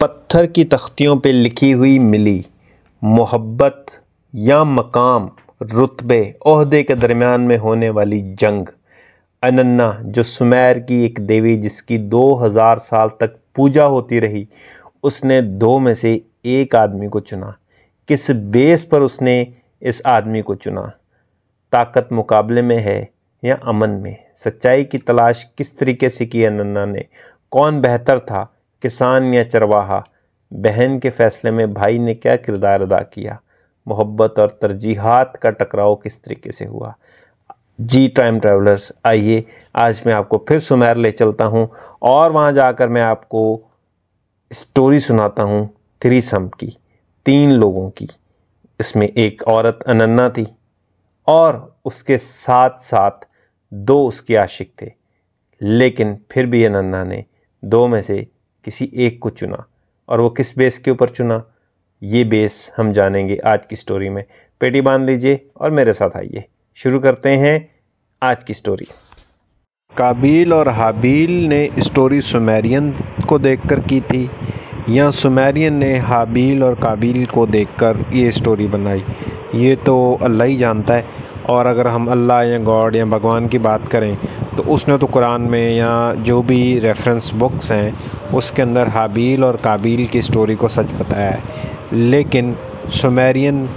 पत्थर की तख्तियों पे लिखी हुई मिली मोहब्बत या मकाम, रुतबे, ओहदे के दरमियान में होने वाली जंग। अनन्ना, जो सुमेर की एक देवी जिसकी 2000 साल तक पूजा होती रही, उसने दो में से एक आदमी को चुना। किस बेस पर उसने इस आदमी को चुना? ताकत मुकाबले में है या अमन में? सच्चाई की तलाश किस तरीके से की अनन्ना ने? कौन बेहतर था, किसान या चरवाहा? बहन के फैसले में भाई ने क्या किरदार अदा किया? मोहब्बत और तरजीहात का टकराव किस तरीके से हुआ? जी टाइम ट्रैवलर्स, आइए आज मैं आपको फिर सुमेर ले चलता हूं और वहां जाकर मैं आपको स्टोरी सुनाता हूं थ्रीसम की, 3 लोगों की। इसमें एक औरत अनन्ना थी और उसके साथ साथ 2 उसके आशिक थे, लेकिन फिर भी अनन्ना ने 2 में से किसी एक को चुना। और वो किस बेस के ऊपर चुना, ये बेस हम जानेंगे आज की स्टोरी में। पेटी बांध लीजिए और मेरे साथ आइए, शुरू करते हैं आज की स्टोरी। काबिल और हाबिल ने स्टोरी सुमेरियन को देखकर की थी या सुमेरियन ने हाबिल और काबिल को देखकर ये स्टोरी बनाई, ये तो अल्लाह ही जानता है। और अगर हम अल्लाह या गॉड या भगवान की बात करें तो उसने तो कुरान में या जो भी रेफरेंस बुक्स हैं उसके अंदर हाबिल और काबिल की स्टोरी को सच बताया है, लेकिन सुमेरियन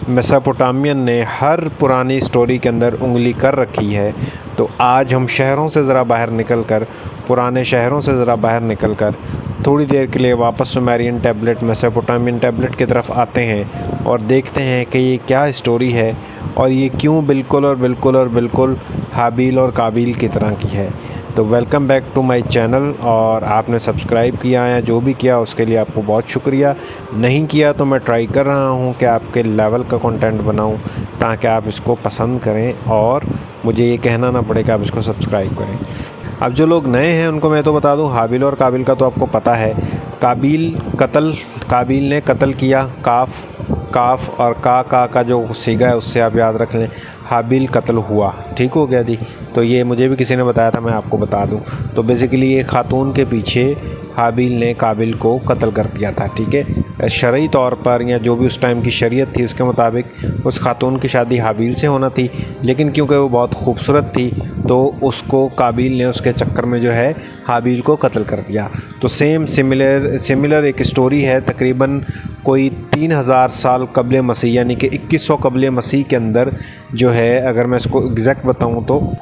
मेसोपोटामियन ने हर पुरानी स्टोरी के अंदर उंगली कर रखी है। तो आज हम शहरों से ज़रा बाहर निकलकर, पुराने शहरों से ज़रा बाहर निकलकर थोड़ी देर के लिए वापस सुमेरियन टैबलेट, मेसोपोटामियन टैबलेट की तरफ आते हैं और देखते हैं कि ये क्या स्टोरी है और ये क्यों बिल्कुल और बिल्कुल हाबिल और काबिल की तरह की है। तो welcome back to my channel, और आपने सब्सक्राइब किया या जो भी किया उसके लिए आपको बहुत शुक्रिया। नहीं किया तो मैं ट्राई कर रहा हूं कि आपके लेवल का कंटेंट बनाऊं ताकि आप इसको पसंद करें और मुझे ये कहना ना पड़े कि आप इसको सब्सक्राइब करें। अब जो लोग नए हैं उनको मैं तो बता दूं, हाबिल और काबिल का तो आपको पता है। काबिल ने कत्ल किया, काफ और का जो सीगा है उससे आप याद रख लें। हाबिल कत्ल हुआ, ठीक हो गया जी। तो ये मुझे भी किसी ने बताया था, मैं आपको बता दूं। तो बेसिकली ये खातून के पीछे हाबिल ने काबिल को कत्ल कर दिया था, ठीक है। शरई तौर पर या जो भी उस टाइम की शरीयत थी उसके मुताबिक उस खातून की शादी हाबिल से होना थी, लेकिन क्योंकि वो बहुत खूबसूरत थी तो उसको काबिल ने उसके चक्कर में जो है हाबिल को कत्ल कर दिया। तो सिमिलर एक स्टोरी है, तकरीबन कोई 3000 साल कबले मसीह यानी कि 2100 कबले मसीह के अंदर जो है, अगर मैं इसको एग्जैक्ट बताऊं तो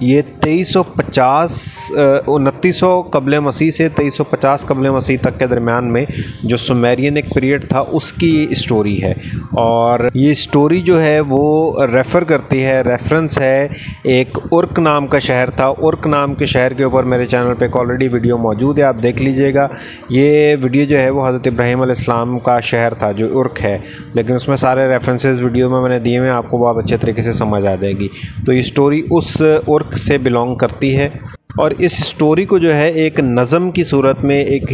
ये 2950 कबले मसीह से 2350 कबले मसीह तक के दरमियान में जो सुमेरियन एक पीरियड था उसकी स्टोरी है। और ये स्टोरी जो है वो रेफ़र करती है, रेफरेंस है एक उर्क नाम का शहर था। उर्क नाम के शहर के ऊपर मेरे चैनल पे एक ऑलरेडी वीडियो मौजूद है, आप देख लीजिएगा। ये वीडियो जो है वो हज़रत इब्राहीम अलैहिस्सलाम का शहर था जो उर्क है, लेकिन उसमें सारे रेफरेंसेस वीडियो में मैंने दिए हुए हैं, आपको बहुत अच्छे तरीके से समझ आ जाएगी। तो ये स्टोरी उस उर्क से बिलोंग करती है और इस स्टोरी को जो है एक नज़म की सूरत में, एक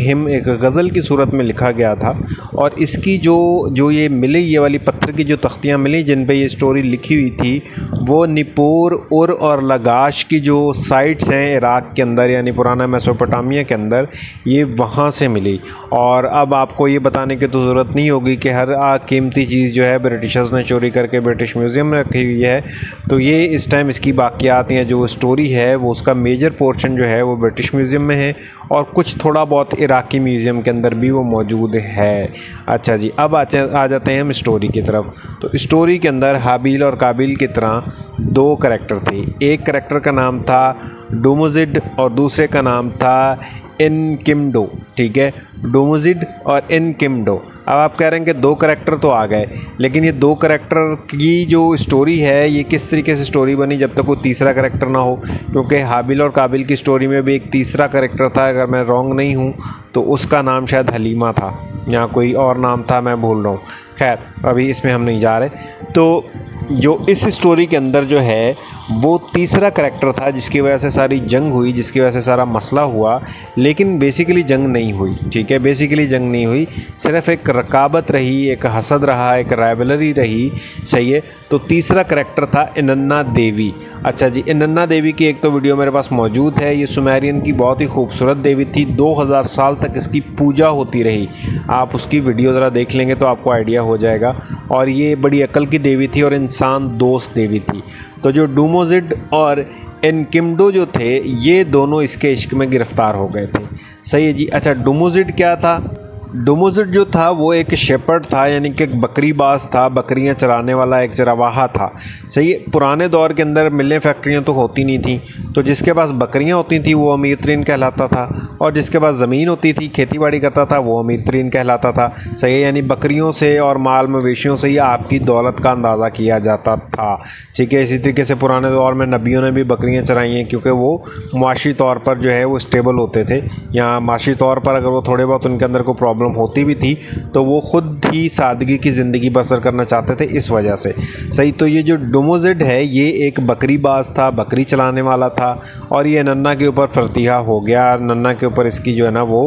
गज़ल की सूरत में लिखा गया था। और इसकी जो ये मिली, ये वाली पत्थर की जो तख्तियाँ मिली जिन पे ये स्टोरी लिखी हुई थी, वो निपुर, उर और लगाश की जो साइट्स हैं इराक़ के अंदर यानी पुराना मेसोपोटामिया के अंदर, ये वहाँ से मिली। और अब आपको ये बताने की तो ज़रूरत नहीं होगी कि हर कीमती चीज़ जो है ब्रिटिशर्स ने चोरी करके ब्रिटिश म्यूज़ियम में रखी हुई है। तो ये इस टाइम इसकी बाक़ियात या जो स्टोरी है वो उसका मेजर पोर्शन जो है वो ब्रिटिश म्यूज़ियम में है और कुछ थोड़ा बहुत इराक़ी म्यूज़ियम के अंदर भी वो मौजूद है। अच्छा जी, अब आ जाते हैं हम स्टोरी की तरफ। तो स्टोरी के अंदर हाबिल और काबिल की तरह 2 करैक्टर थे। एक करैक्टर का नाम था डुमुजिड और दूसरे का नाम था इनकिमडो, ठीक है। डुमुजिड और इनकिमडो। अब आप कह रहे हैं कि 2 करैक्टर तो आ गए, लेकिन ये 2 करैक्टर की जो स्टोरी है ये किस तरीके से स्टोरी बनी जब तक कोई तीसरा करैक्टर ना हो, क्योंकि हाबिल और काबिल की स्टोरी में भी एक तीसरा करैक्टर था, अगर मैं रॉन्ग नहीं हूँ तो उसका नाम शायद हलीमा था या कोई और नाम था, मैं भूल रहा हूँ। खैर, अभी इसमें हम नहीं जा रहे। तो जो इस स्टोरी के अंदर जो है वो तीसरा करैक्टर था जिसकी वजह से सारी जंग हुई, जिसकी वजह से सारा मसला हुआ, लेकिन बेसिकली जंग नहीं हुई। ठीक है, बेसिकली जंग नहीं हुई, सिर्फ एक रकाबत रही, एक हसद रहा, एक राइवलरी रही। सही है। तो तीसरा करैक्टर था इनन्ना देवी। अच्छा जी, इनन्ना देवी की एक तो वीडियो मेरे पास मौजूद है। ये सुमेरियन की बहुत ही खूबसूरत देवी थी, 2000 साल तक इसकी पूजा होती रही। आप उसकी वीडियो ज़रा देख लेंगे तो आपको आइडिया हो जाएगा। और ये बड़ी अकल की देवी थी और इंसान दोस्त देवी थी। तो जो डुमोजिड और एनकिम्डो जो थे, ये दोनों इसके इश्क में गिरफ्तार हो गए थे। सही है जी। अच्छा, डुमोजिड क्या था? डुमोजिड जो था वो एक शेपर्ड था, यानी कि एक बकरीबाज था, बकरियां चराने वाला एक चरवाहा था। सही है। पुराने दौर के अंदर मिलें फैक्ट्रियां तो होती नहीं थी, तो जिसके पास बकरियां होती थी वो अमीर तरीन कहलाता था, और जिसके पास ज़मीन होती थी, खेती बाड़ी करता था, वो अमीर तरीन कहलाता था। सही है। यानी बकरियों से और माल मवेशियों से ही आपकी दौलत का अंदाज़ा किया जाता था। ठीक है। इसी तरीके से पुराने दौर में नबियों ने भी बकरियाँ चराई हैं, क्योंकि वो मुआशी तौर पर जो है वो स्टेबल होते थे, या माशी तौर पर अगर वो थोड़े बहुत उनके अंदर कोई प्रॉब्लम होती भी थी तो वो खुद ही सादगी की ज़िंदगी बसर करना चाहते थे, इस वजह से। सही। तो ये जो डुमोजिड है ये एक बकरीबाज था, बकरी चलाने वाला था, और ये नन्ना के ऊपर फरतिहा हो गया। नन्ना के ऊपर इसकी जो है ना वो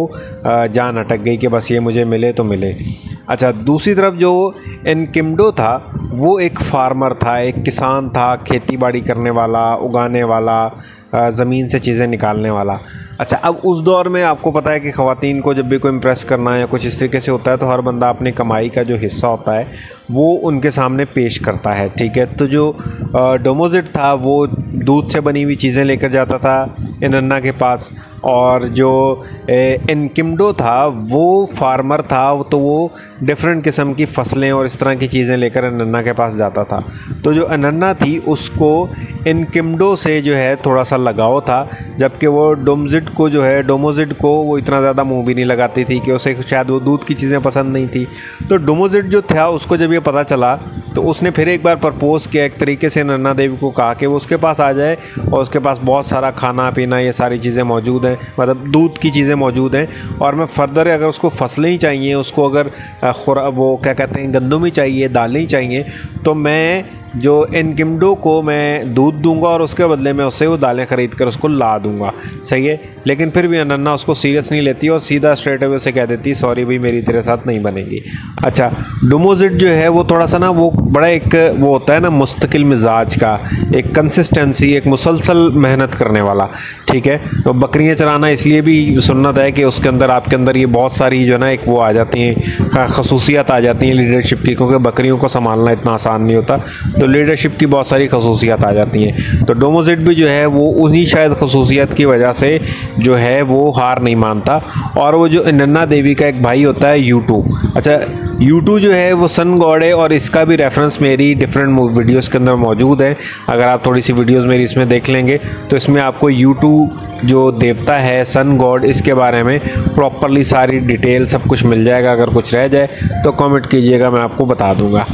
जान अटक गई कि बस ये मुझे मिले तो मिले। अच्छा, दूसरी तरफ जो एनकिम्डो था वो एक फार्मर था, एक किसान था, खेती बाड़ी करने वाला, उगाने वाला, ज़मीन से चीज़ें निकालने वाला। अच्छा, अब उस दौर में आपको पता है कि ख़वातीन को जब भी कोई इम्प्रेस करना है या कुछ इस तरीके से होता है तो हर बंदा अपनी कमाई का जो हिस्सा होता है वो उनके सामने पेश करता है। ठीक है। तो जो डुमोजिड था वो दूध से बनी हुई चीज़ें लेकर जाता था इनन्ना के पास, और जो एनकिम्डो था वो फार्मर था, तो वो डिफरेंट किस्म की फसलें और इस तरह की चीज़ें लेकर इनन्ना के पास जाता था। तो जो इनन्ना थी उसको एनकिम्डो से जो है थोड़ा सा लगाव था, जबकि वो डुमोजिड को वो इतना ज़्यादा मुँह भी नहीं लगाती थी, कि उसे शायद वो दूध की चीज़ें पसंद नहीं थी। तो डुमोजिड जो था उसको जब ये पता चला तो उसने फिर एक बार प्रपोज़ किया, एक तरीके से इनन्ना देवी को कहा कि वो उसके पास आ जाए, और उसके पास बहुत सारा खाना पीना ये सारी चीज़ें मौजूद हैं, मतलब दूध की चीज़ें मौजूद हैं, और मैं फर्दर अगर उसको फसलें ही चाहिए, उसको अगर वो क्या कहते हैं गंदम ही चाहिए, दालें ही चाहिए, तो मैं जो एनकिम्डो को मैं दूध दूंगा और उसके बदले में उससे वो दालें ख़रीद कर उसको ला दूंगा। सही है। लेकिन फिर भी इनन्ना उसको सीरियस नहीं लेती और सीधा स्ट्रेट अवे उसे कह देती सॉरी भाई मेरी तेरे साथ नहीं बनेगी। अच्छा, डुमोजिड जो है वो थोड़ा सा ना वो बड़ा एक वो होता है ना मुस्तकिल मिजाज का, एक कंसिस्टेंसी, एक मुसलसल मेहनत करने वाला। ठीक है। तो बकरियाँ चलाना इसलिए भी सुन्नत है कि उसके अंदर आपके अंदर ये बहुत सारी जो है ना एक वो आ जाती हैं, खसूसियात आ जाती हैं लीडरशिप की, क्योंकि बकरियों को संभालना इतना आसान नहीं होता, तो लीडरशिप की बहुत सारी खसूसियात आ जाती हैं। तो डुमोजिड भी जो है वो उन्हीं शायद खसूसियात की वजह से जो है वो हार नहीं मानता। और वो जो इनन्ना देवी का एक भाई होता है यूटू। अच्छा, यूटू जो है वो सन गॉड है, और इसका भी रेफरेंस मेरी डिफरेंट वीडियोस के अंदर मौजूद है। अगर आप थोड़ी सी वीडियोस मेरी इसमें देख लेंगे तो इसमें आपको यूटू जो देवता है, सन गॉड, इसके बारे में प्रॉपरली सारी डिटेल सब कुछ मिल जाएगा। अगर कुछ रह जाए तो कमेंट कीजिएगा, मैं आपको बता दूंगा।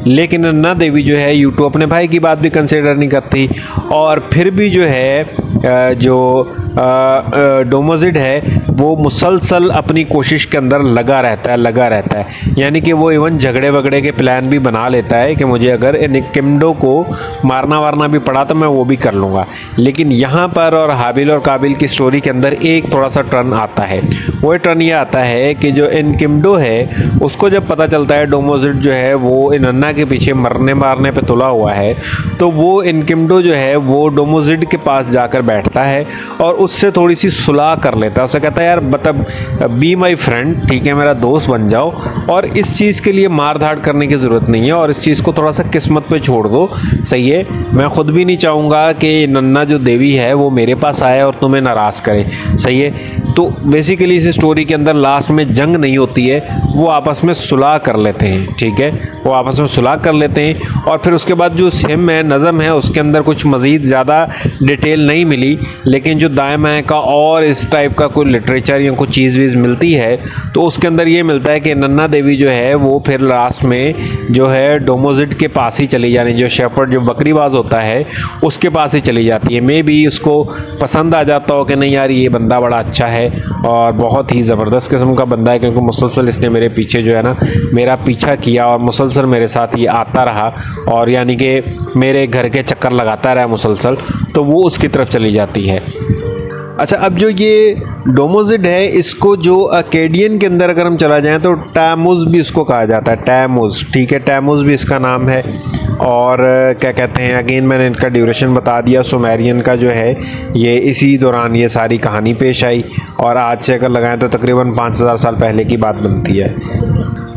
लेकिन इनन्ना देवी जो है यूटू अपने भाई की बात भी कंसिडर नहीं करती, और फिर भी जो है जो डुमोजिड है वो मुसलसल अपनी कोशिश के अंदर लगा रहता है। यानी कि वो इवन झगड़े वगड़े के प्लान भी बना लेता है कि मुझे अगर एनकिम्डो को मारना वारना भी पड़ा तो मैं वो भी कर लूँगा। लेकिन यहाँ पर और हाबिल और काबिल की स्टोरी के अंदर एक थोड़ा सा टर्न आता है। वो टर्न ये आता है कि जो एनकिम्डो है उसको जब पता चलता है डुमोजिड जो है वो इनन्ना के पीछे मरने मारने पे तुला हुआ है, तो वो एनकिम्डो जो है वो डुमोजिड के पास जाकर बैठता है और उससे थोड़ी सी सुलह कर लेता है। उसे कहता है यार मतलब बी माई फ्रेंड, ठीक है, मेरा दोस्त बन जाओ, और इस चीज़ के लिए मार धाड़ करने की ज़रूरत नहीं है, और इस चीज़ को थोड़ा सा किस्मत पे छोड़ दो। सही है। मैं खुद भी नहीं चाहूँगा कि नन्ना जो देवी है वो मेरे पास आए और तुम्हें नाराज़ करे। सही है। तो बेसिकली इस स्टोरी के अंदर लास्ट में जंग नहीं होती है, वो आपस में सुलह कर लेते हैं। ठीक है। वो आपस में सुलह कर लेते हैं, और फिर उसके बाद जो सिम है, नज़म है, उसके अंदर कुछ मज़ीद ज़्यादा डिटेल नहीं मिली, लेकिन जो दाएं बाएं का और इस टाइप का कोई लिटरेचर या कोई चीज़ वीज़ मिलती है तो उसके अंदर ये मिलता है कि नन्ना देवी जो है वो फिर लास्ट में जो है डुमोजिड के पास ही चली जानी, जो शेफर्ड जो बकरीबाज होता है उसके पास ही चली जाती है। मे बी उसको पसंद आ जाता हो कि नहीं यार ये बंदा बड़ा अच्छा है, और बहुत ही ज़बरदस्त किस्म का बंदा है, क्योंकि मुसलसल इसने मेरे पीछे जो है ना मेरा पीछा किया और मुसलसल मेरे साथ ये आता रहा और यानी कि मेरे घर के चक्कर लगाता रहा मुसलसल, तो वो उसकी तरफ चली जाती है। अच्छा, अब जो ये डोमोजिड है, इसको जो अकेडियन के अंदर अगर हम चला जाएं तो टैमुज़ भी इसको कहा जाता है, टैमुज़, ठीक है, टैमुज़ भी इसका नाम है। और क्या कहते हैं, अगेन मैंने इनका ड्यूरेशन बता दिया। सुमेरियन का जो है ये इसी दौरान ये सारी कहानी पेश आई और आज से अगर लगाएं तो तकरीबन 5000 साल पहले की बात बनती है।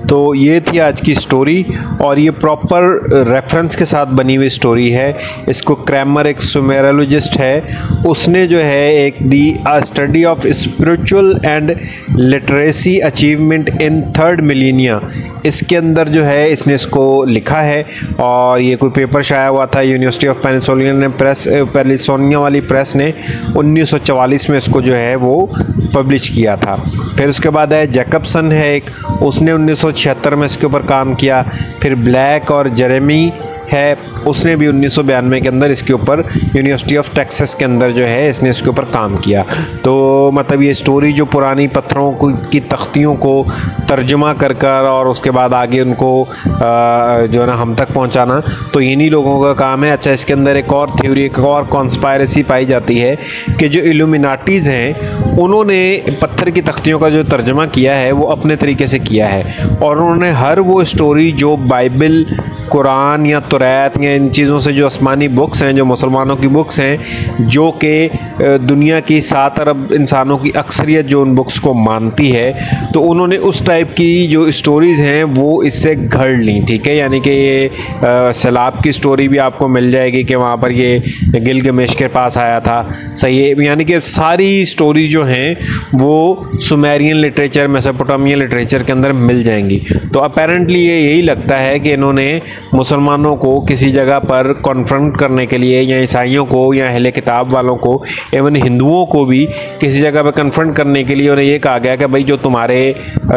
तो ये थी आज की स्टोरी और ये प्रॉपर रेफरेंस के साथ बनी हुई स्टोरी है। इसको क्रैमर, एक सुमेरोलॉजिस्ट है, उसने जो है एक दी a study of spiritual and literacy achievement in 3rd millennia, इसके अंदर जो है इसने इसको लिखा है और ये कोई पेपर शाया हुआ था यूनिवर्सिटी ऑफ पेनिसोनिया वाली प्रेस ने 1944 में इसको जो है वो पब्लिश किया था। फिर उसके बाद है जैकबसन है एक, उसने 1976 में इसके ऊपर काम किया। फिर ब्लैक और जेरेमी है, उसने भी 1992 के अंदर इसके ऊपर यूनिवर्सिटी ऑफ टेक्सास के अंदर जो है इसने इसके ऊपर काम किया। तो मतलब ये स्टोरी जो पुरानी पत्थरों की तख्तियों को तर्जुमा कर और उसके बाद आगे उनको जो है ना हम तक पहुंचाना, तो इन्हीं लोगों का काम है। अच्छा, इसके अंदर एक और थ्योरी, एक और कॉन्स्पायरेसी पाई जाती है कि जो इल्यूमिनाटीज़ हैं उन्होंने पत्थर की तख्तियों का जो तर्जुमा किया है वो अपने तरीके से किया है और उन्होंने हर वो स्टोरी जो बाइबल, कुरान या तौरात या इन चीज़ों से जो आसमानी बुक्स हैं, जो मुसलमानों की बुक्स हैं, जो कि दुनिया की 7 अरब इंसानों की अक्सरियत जो उन बुक्स को मानती है, तो उन्होंने उस टाइप की जो स्टोरीज़ हैं वो इससे घड़ ली, ठीक है। यानी कि ये सैलाब की स्टोरी भी आपको मिल जाएगी कि वहाँ पर ये गिलगमेश के पास आया था, सही है। यानी कि सारी स्टोरी जो हैं वो सुमेरियन लिटरेचर, मेसोपोटामियन लिटरेचर के अंदर मिल जाएंगी। तो अपेरेंटली ये यही लगता है कि इन्होंने मुसलमानों को किसी जगह पर कॉन्फ्रंट करने के लिए, या ईसाइयों को या अहले किताब वालों को, एवं हिंदुओं को भी किसी जगह पर कन्फ्रंट करने के लिए उन्हें ये कहा गया कि भाई जो तुम्हारे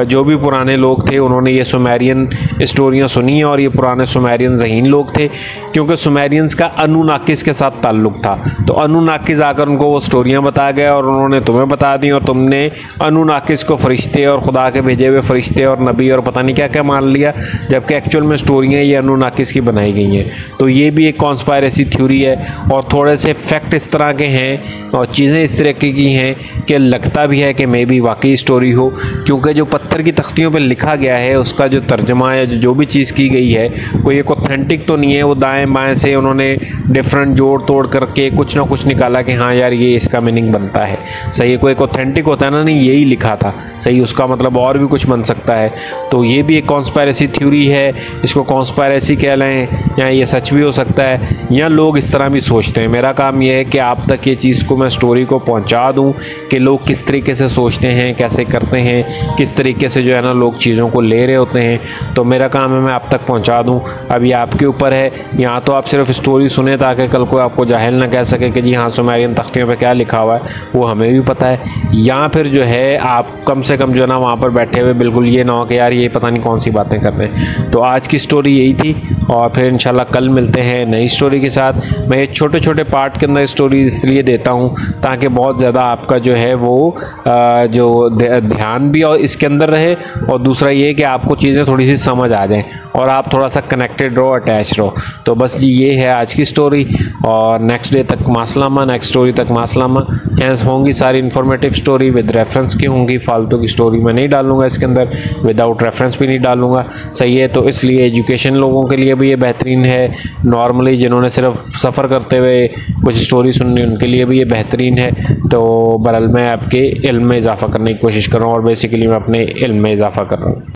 जो भी पुराने लोग थे उन्होंने ये सुमेरियन स्टोरियाँ सुनी और ये पुराने सुमेरियन ज़हीन लोग थे, क्योंकि सुमेरियंस का अनुनाकिस के साथ ताल्लुक़ था। तो अनुनाकिस आकर उनको वो स्टोरियाँ बता गया और उन्होंने तुम्हें बता दी और तुमने अनुनाकिस को फरिश्ते और खुदा के भेजे हुए फरिश्ते और नबी और पता नहीं क्या क्या मान लिया, जबकि एक्चुअल में स्टोरियाँ ये अनुनाकिस की बनाई गई हैं। तो ये भी एक कॉन्स्पायरेसी थ्योरी है और थोड़े से फैक्ट इस तरह के हैं और चीज़ें इस तरह की हैं कि लगता भी है कि मे भी वाकई स्टोरी हो, क्योंकि जो पत्थर की तख्तियों पे लिखा गया है उसका जो तर्जमा या जो भी चीज़ की गई है कोई एक ऑथेंटिक तो नहीं है। वो दाएं बाएं से उन्होंने डिफरेंट जोड़ तोड़ करके कुछ ना कुछ निकाला कि हाँ यार ये इसका मीनिंग बनता है, सही है। कोई एक ऑथेंटिक होता है ना, नहीं यही लिखा था, सही, उसका मतलब और भी कुछ बन सकता है। तो ये भी एक कॉन्स्पायरेसी थ्योरी है, इसको कॉन्स्पायरेसी कह लें या ये सच भी हो सकता है, या लोग इस तरह भी सोचते हैं। मेरा काम ये है कि आप तक ये चीज़ को, मैं स्टोरी को पहुंचा दूं कि लोग किस तरीके से सोचते हैं, कैसे करते हैं, किस तरीके से जो है ना लोग चीज़ों को ले रहे होते हैं। तो मेरा काम है मैं आप तक पहुंचा दूं। अब ये आपके ऊपर है, यहाँ तो आप सिर्फ स्टोरी सुने ताकि कल को आपको जाहिल ना कह सके कि जी हाँ सुमेरियन तख्तियों पर क्या लिखा हुआ है, वो हमें भी पता है। या फिर जो है आप कम से कम जो है ना वहाँ पर बैठे हुए बिल्कुल ये ना हो कि यार ये पता नहीं कौन सी बातें कर रहे हैं। तो आज की स्टोरी यही थी और फिर इंशाल्लाह कल मिलते हैं नई स्टोरी के साथ। मैं छोटे छोटे पार्ट के अंदर स्टोरी इसलिए देता हूँ ताकि बहुत ज़्यादा आपका जो है वो जो ध्यान भी और इसके अंदर रहे, और दूसरा ये कि आपको चीज़ें थोड़ी सी समझ आ जाएं और आप थोड़ा सा कनेक्टेड रहो, अटैच रहो। तो बस जी ये है आज की स्टोरी और नेक्स्ट डे तक मासलामा, नेक्स्ट स्टोरी तक मासलामा। हैंस होंगी सारी इन्फॉर्मेटिव स्टोरी विद रेफरेंस की होंगी, फालतू की स्टोरी मैं नहीं डालूंगा इसके अंदर, विदाउट रेफरेंस भी नहीं डालूंगा, सही है। तो इसलिए एजुकेशन लोगों के लिए भी ये बेहतरीन है, नॉर्मली जिन्होंने सिर्फ सफ़र करते हुए कुछ स्टोरी सुननी उनके लिए भी ये बेहतरीन है। तो बहरहाल मैं आपके इल्म में इजाफ़ा करने की कोशिश कर रहा हूँ और बेसिकली मैं अपने इल्म में इजाफ़ा कर रहा हूँ।